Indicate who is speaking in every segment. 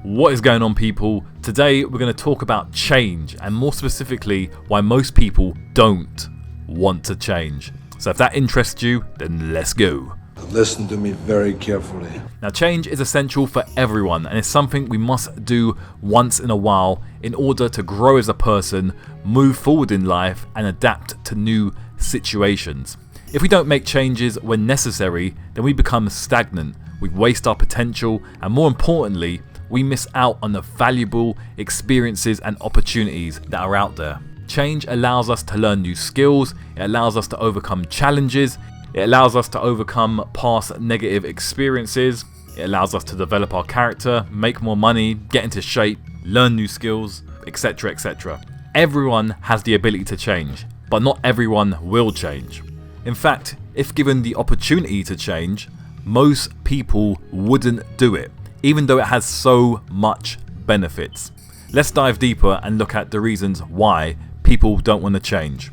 Speaker 1: What is going on, people? Today we're going to talk about change, and more specifically why most people don't want to change. So if that interests you, then let's go.
Speaker 2: Listen to me very carefully.
Speaker 1: Now, change is essential for everyone, and it's something we must do once in a while in order to grow as a person, move forward in life, and adapt to new situations. If we don't make changes when necessary, then we become stagnant, we waste our potential, and more importantly, we miss out on the valuable experiences and opportunities that are out there. Change allows us to learn new skills, it allows us to overcome challenges, it allows us to overcome past negative experiences, it allows us to develop our character, make more money, get into shape, learn new skills, etc. etc. Everyone has the ability to change, but not everyone will change. In fact, if given the opportunity to change, most people wouldn't do it, even though it has so much benefits. Let's dive deeper and look at the reasons why people don't want to change.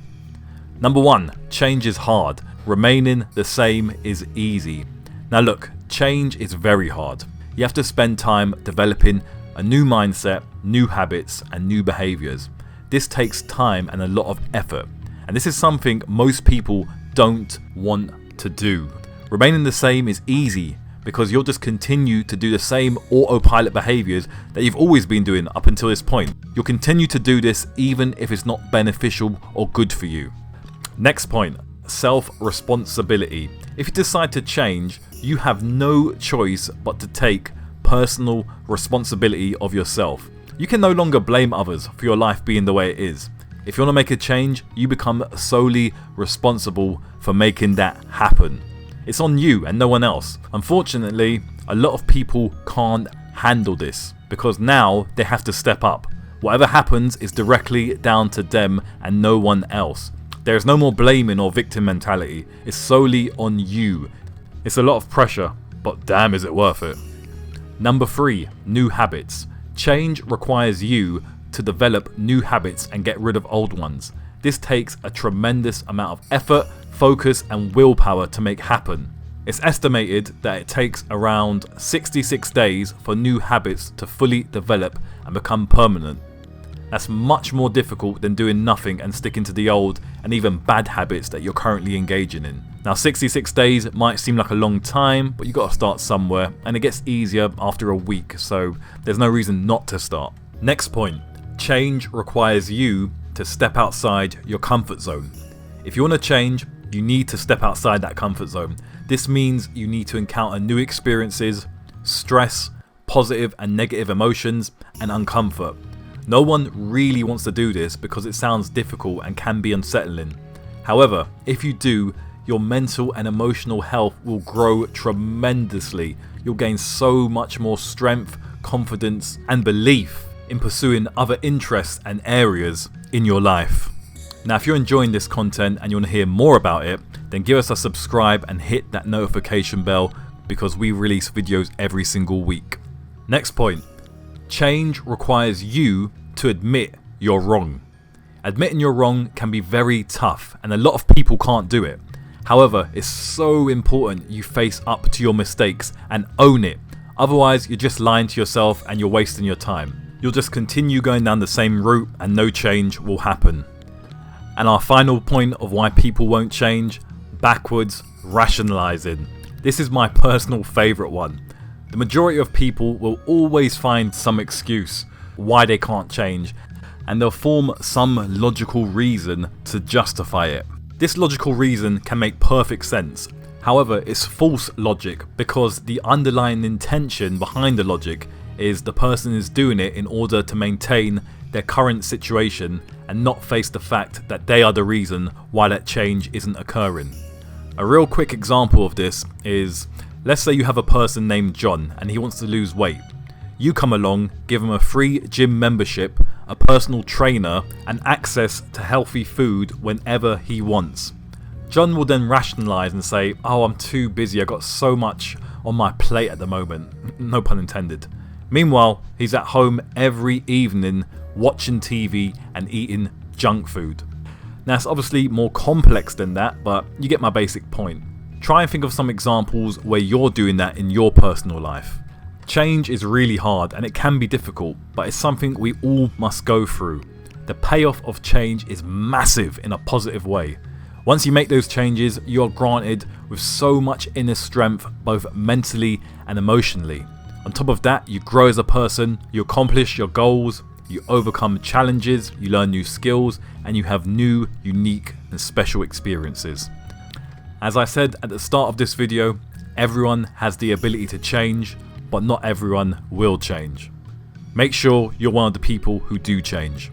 Speaker 1: Number 1, change is hard. Remaining the same is easy. Now look, change is very hard. You have to spend time developing a new mindset, new habits, and new behaviors. This takes time and a lot of effort, and this is something most people don't want to do. Remaining the same is easy because you'll just continue to do the same autopilot behaviors that you've always been doing up until this point. You'll continue to do this even if it's not beneficial or good for you. Next point, self-responsibility. If you decide to change, you have no choice but to take personal responsibility of yourself. You can no longer blame others for your life being the way it is. If you want to make a change, you become solely responsible for making that happen. It's on you and no one else. Unfortunately, a lot of people can't handle this because now they have to step up. Whatever happens is directly down to them and no one else. There is no more blaming or victim mentality. It's solely on you. It's a lot of pressure, but damn is it worth it. Number 3, new habits. Change requires you to develop new habits and get rid of old ones. This takes a tremendous amount of effort, focus, and willpower to make happen. It's estimated that it takes around 66 days for new habits to fully develop and become permanent. That's much more difficult than doing nothing and sticking to the old and even bad habits that you're currently engaging in. Now, 66 days might seem like a long time, but you got to start somewhere, and it gets easier after a week, so there's no reason not to start. Next point, change requires you to step outside your comfort zone. If you want to change, you need to step outside that comfort zone. This means you need to encounter new experiences, stress, positive and negative emotions, and uncomfort. No one really wants to do this because it sounds difficult and can be unsettling. However, if you do, your mental and emotional health will grow tremendously. You'll gain so much more strength, confidence, and belief in pursuing other interests and areas in your life. Now, if you're enjoying this content and you want to hear more about it, then give us a subscribe and hit that notification bell because we release videos every single week. Next point, change requires you to admit you're wrong. Admitting you're wrong can be very tough and a lot of people can't do it. However, it's so important you face up to your mistakes and own it. Otherwise, you're just lying to yourself and you're wasting your time. You'll just continue going down the same route and no change will happen. And our final point of why people won't change, backwards rationalizing. This is my personal favorite one. The majority of people will always find some excuse why they can't change, and they'll form some logical reason to justify it. This logical reason can make perfect sense. However, it's false logic because the underlying intention behind the logic is the person is doing it in order to maintain their current situation and not face the fact that they are the reason why that change isn't occurring. A real quick example of this is, let's say you have a person named John and he wants to lose weight. You come along, give him a free gym membership, a personal trainer, and access to healthy food whenever he wants. John will then rationalize and say, oh, I'm too busy, I've got so much on my plate at the moment. No pun intended. Meanwhile, he's at home every evening watching TV and eating junk food. Now, it's obviously more complex than that, but you get my basic point. Try and think of some examples where you're doing that in your personal life. Change is really hard and it can be difficult, but it's something we all must go through. The payoff of change is massive in a positive way. Once you make those changes, you are granted with so much inner strength, both mentally and emotionally. On top of that, you grow as a person, you accomplish your goals, you overcome challenges, you learn new skills, and you have new, unique and special experiences. As I said at the start of this video, everyone has the ability to change, but not everyone will change. Make sure you're one of the people who do change.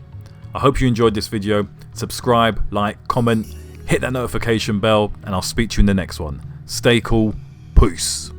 Speaker 1: I hope you enjoyed this video. Subscribe, like, comment, hit that notification bell, and I'll speak to you in the next one. Stay cool. Peace.